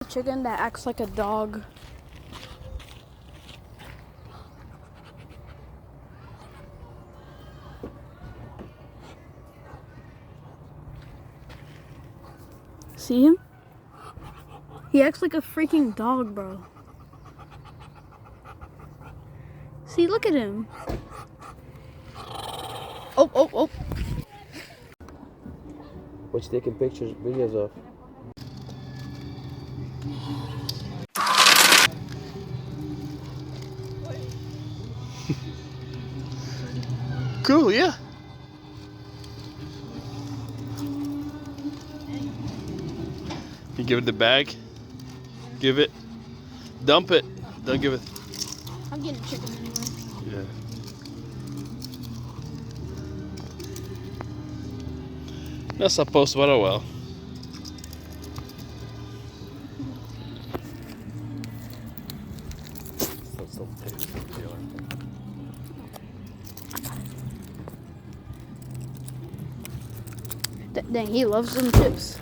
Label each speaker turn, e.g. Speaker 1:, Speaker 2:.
Speaker 1: A chicken that acts like a dog. See him? He acts like a freaking dog, bro. See, look at him. Oh, oh, oh.
Speaker 2: What you taking pictures, videos of? Cool, yeah. You give it the bag. Give it. Dump it. Don't give it.
Speaker 1: I'm getting chicken anyway.
Speaker 2: Yeah. Not supposed, but oh well.
Speaker 1: Dang, he loves them chips.